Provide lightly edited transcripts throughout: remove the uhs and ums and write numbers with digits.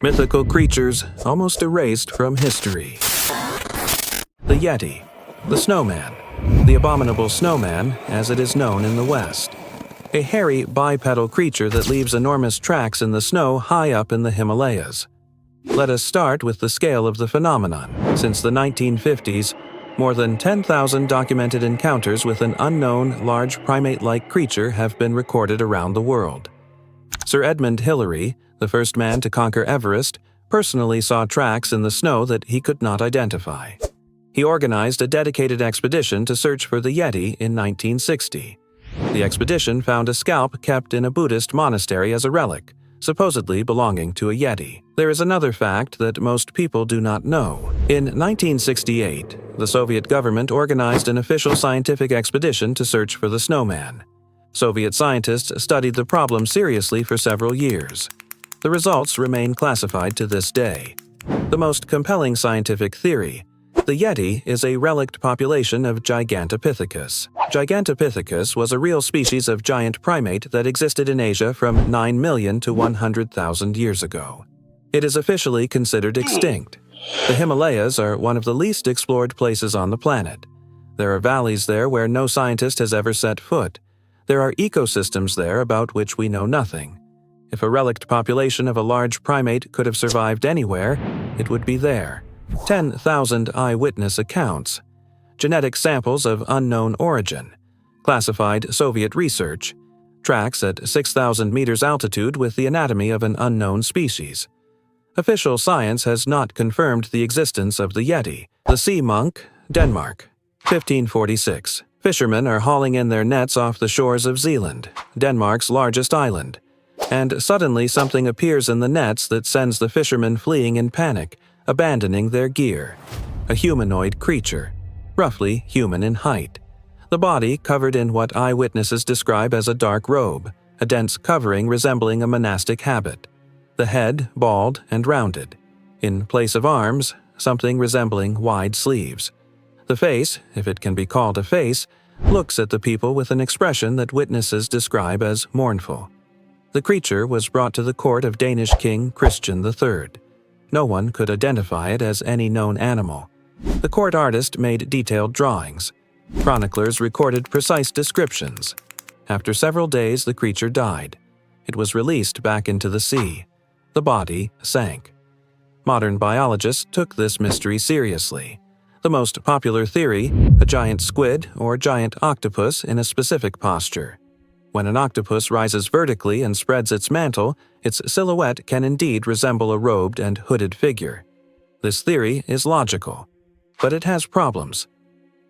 Mythical creatures almost erased from history. The Yeti, the snowman, the abominable snowman as it is known in the West. A hairy bipedal creature that leaves enormous tracks in the snow high up in the Himalayas. Let us start with the scale of the phenomenon. Since the 1950s, more than 10,000 documented encounters with an unknown, large primate-like creature have been recorded around the world. Sir Edmund Hillary, the first man to conquer Everest, personally saw tracks in the snow that he could not identify. He organized a dedicated expedition to search for the Yeti in 1960. The expedition found a scalp kept in a Buddhist monastery as a relic, supposedly belonging to a Yeti. There is another fact that most people do not know. In 1968, the Soviet government organized an official scientific expedition to search for the snowman. Soviet scientists studied the problem seriously for several years. The results remain classified to this day. The most compelling scientific theory: the Yeti is a relict population of Gigantopithecus. Gigantopithecus was a real species of giant primate that existed in Asia from 9 million to 100,000 years ago. It is officially considered extinct. The Himalayas are one of the least explored places on the planet. There are valleys there where no scientist has ever set foot. There are ecosystems there about which we know nothing. If a relict population of a large primate could have survived anywhere, it would be there. 10,000 eyewitness accounts. Genetic samples of unknown origin. Classified Soviet research. Tracks at 6,000 meters altitude with the anatomy of an unknown species. Official science has not confirmed the existence of the Yeti. The Sea Monk, Denmark, 1546. Fishermen are hauling in their nets off the shores of Zealand, Denmark's largest island. And suddenly something appears in the nets that sends the fishermen fleeing in panic, abandoning their gear. A humanoid creature, roughly human in height. The body covered in what eyewitnesses describe as a dark robe, a dense covering resembling a monastic habit. The head bald and rounded. In place of arms, something resembling wide sleeves. The face, if it can be called a face, looks at the people with an expression that witnesses describe as mournful. The creature was brought to the court of Danish King Christian III. No one could identify it as any known animal. The court artist made detailed drawings. Chroniclers recorded precise descriptions. After several days, the creature died. It was released back into the sea. The body sank. Modern biologists took this mystery seriously. The most popular theory: a giant squid or giant octopus in a specific posture. When an octopus rises vertically and spreads its mantle, its silhouette can indeed resemble a robed and hooded figure. This theory is logical, but it has problems.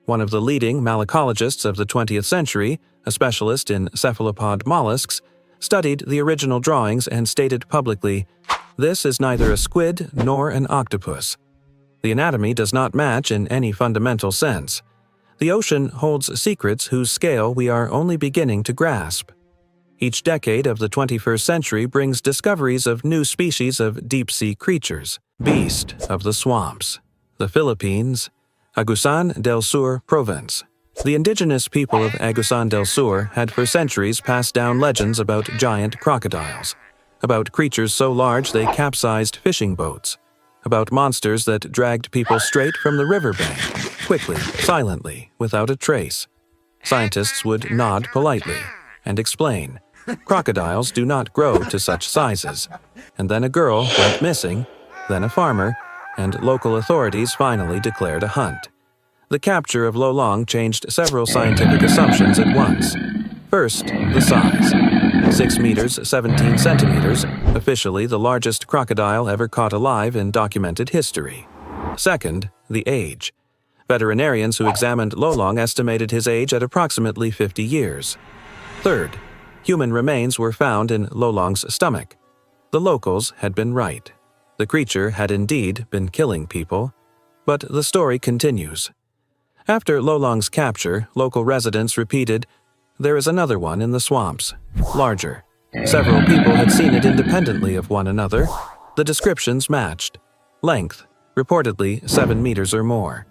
One of the leading malacologists of the 20th century, a specialist in cephalopod mollusks, studied the original drawings and stated publicly, "This is neither a squid nor an octopus." The anatomy does not match in any fundamental sense. The ocean holds secrets whose scale we are only beginning to grasp. Each decade of the 21st century brings discoveries of new species of deep-sea creatures. Beast of the swamps. The Philippines, Agusan del Sur province. The indigenous people of Agusan del Sur had for centuries passed down legends about giant crocodiles, about creatures so large they capsized fishing boats, about monsters that dragged people straight from the riverbank, quickly, silently, without a trace. Scientists would nod politely and explain, crocodiles do not grow to such sizes. And then a girl went missing, then a farmer, and local authorities finally declared a hunt. The capture of Lolong changed several scientific assumptions at once. First, the size. 6 meters, 17 centimeters, officially the largest crocodile ever caught alive in documented history. Second, the age. Veterinarians who examined Lolong estimated his age at approximately 50 years. Third, human remains were found in Lolong's stomach. The locals had been right. The creature had indeed been killing people. But the story continues. After Lolong's capture, local residents repeated, "There is another one in the swamps, larger." Several people had seen it independently of one another. The descriptions matched. Length, reportedly 7 meters or more.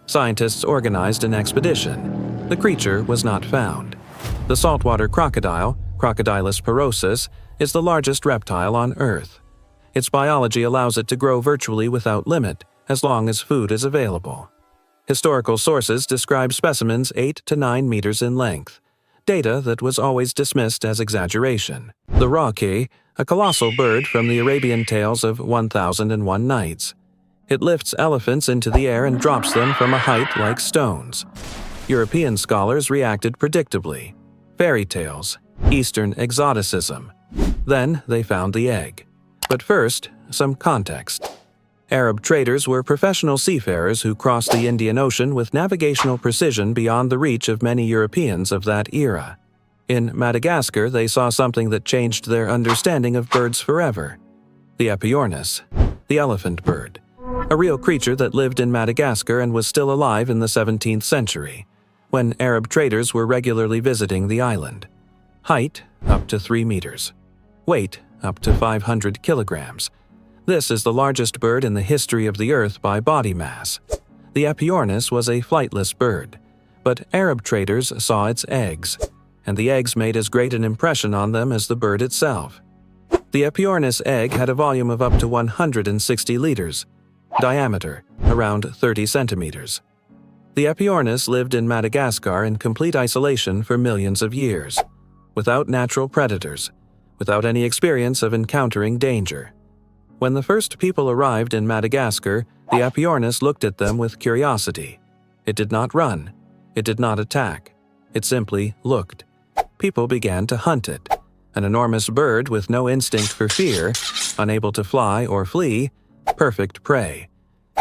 Scientists organized an expedition. The creature was not found. The saltwater crocodile, Crocodilus porosus, is the largest reptile on Earth. Its biology allows it to grow virtually without limit, as long as food is available. Historical sources describe specimens 8 to 9 meters in length, data that was always dismissed as exaggeration. The raki, a colossal bird from the Arabian tales of 1001 Nights. It lifts elephants into the air and drops them from a height like stones. European scholars reacted predictably. Fairy tales, Eastern exoticism. Then they found the egg. But first, some context. Arab traders were professional seafarers who crossed the Indian Ocean with navigational precision beyond the reach of many Europeans of that era. In Madagascar, they saw something that changed their understanding of birds forever. The Epiornis, the elephant bird, a real creature that lived in Madagascar and was still alive in the 17th century, when Arab traders were regularly visiting the island. Height, up to 3 meters. Weight, up to 500 kilograms. This is the largest bird in the history of the Earth by body mass. The Epiornis was a flightless bird, but Arab traders saw its eggs, and the eggs made as great an impression on them as the bird itself. The Epiornis egg had a volume of up to 160 liters, diameter around 30 centimeters. The Epiornis lived in Madagascar in complete isolation for millions of years, without natural predators, without any experience of encountering danger. When the first people arrived in Madagascar, the Epiornis looked at them with curiosity. It did not run. It did not attack. It simply looked. People began to hunt it. An enormous bird with no instinct for fear, unable to fly or flee, perfect prey.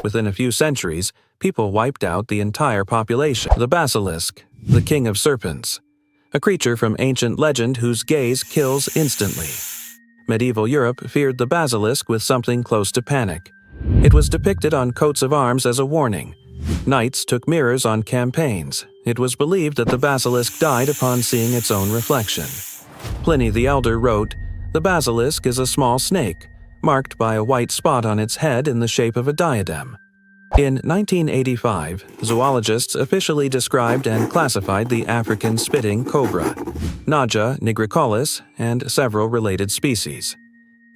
Within a few centuries, people wiped out the entire population. The Basilisk, the king of serpents. A creature from ancient legend whose gaze kills instantly. Medieval Europe feared the basilisk with something close to panic. It was depicted on coats of arms as a warning. Knights took mirrors on campaigns. It was believed that the basilisk died upon seeing its own reflection. Pliny the Elder wrote, "The basilisk is a small snake, marked by a white spot on its head in the shape of a diadem." In 1985, zoologists officially described and classified the African spitting cobra, Naja nigricollis, and several related species.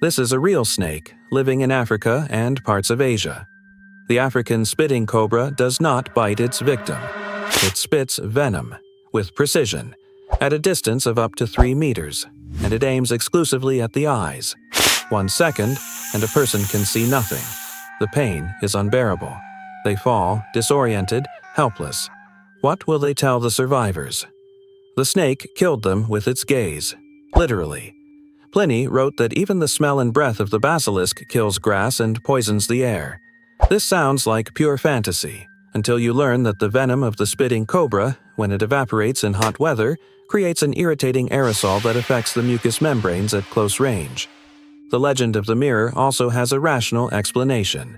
This is a real snake, living in Africa and parts of Asia. The African spitting cobra does not bite its victim. It spits venom, with precision, at a distance of up to 3 meters, and it aims exclusively at the eyes. 1 second, and a person can see nothing. The pain is unbearable. They fall, disoriented, helpless. What will they tell the survivors? The snake killed them with its gaze, literally. Pliny wrote that even the smell and breath of the basilisk kills grass and poisons the air. This sounds like pure fantasy, until you learn that the venom of the spitting cobra, when it evaporates in hot weather, creates an irritating aerosol that affects the mucous membranes at close range. The legend of the mirror also has a rational explanation.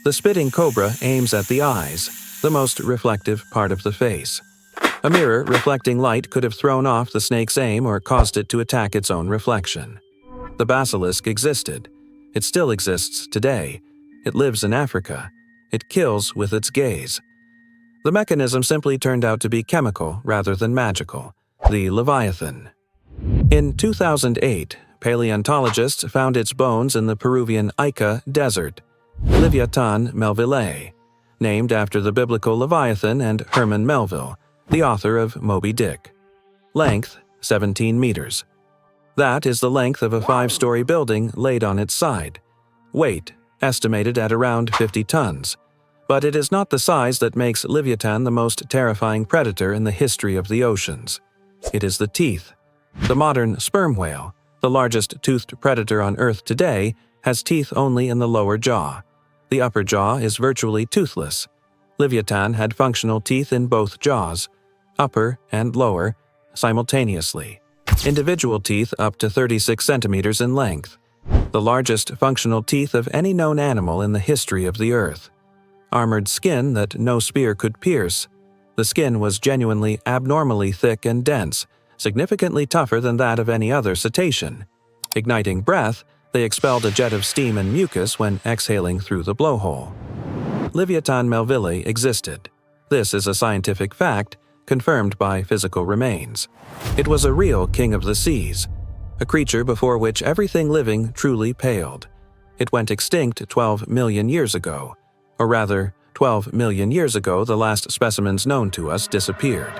The spitting cobra aims at the eyes, the most reflective part of the face. A mirror reflecting light could have thrown off the snake's aim or caused it to attack its own reflection. The basilisk existed. It still exists today. It lives in Africa. It kills with its gaze. The mechanism simply turned out to be chemical rather than magical. The Leviathan. In 2008, paleontologists found its bones in the Peruvian Ica Desert, Leviathan melvillei, named after the biblical Leviathan and Herman Melville, the author of Moby Dick. Length, 17 meters. That is the length of a 5-story building laid on its side. Weight, estimated at around 50 tons. But it is not the size that makes Leviathan the most terrifying predator in the history of the oceans. It is the teeth. The modern sperm whale, the largest toothed predator on Earth today, has teeth only in the lower jaw. The upper jaw is virtually toothless. Leviathan had functional teeth in both jaws, upper and lower, simultaneously. Individual teeth up to 36 centimeters in length. The largest functional teeth of any known animal in the history of the Earth. Armored skin that no spear could pierce. The skin was genuinely abnormally thick and dense, significantly tougher than that of any other cetacean. Igniting breath, they expelled a jet of steam and mucus when exhaling through the blowhole. Leviathan melvillei existed. This is a scientific fact, confirmed by physical remains. It was a real king of the seas, a creature before which everything living truly paled. It went extinct 12 million years ago. Or rather, 12 million years ago, the last specimens known to us disappeared.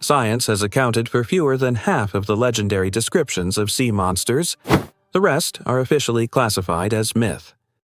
Science has accounted for fewer than half of the legendary descriptions of sea monsters. The rest are officially classified as myth.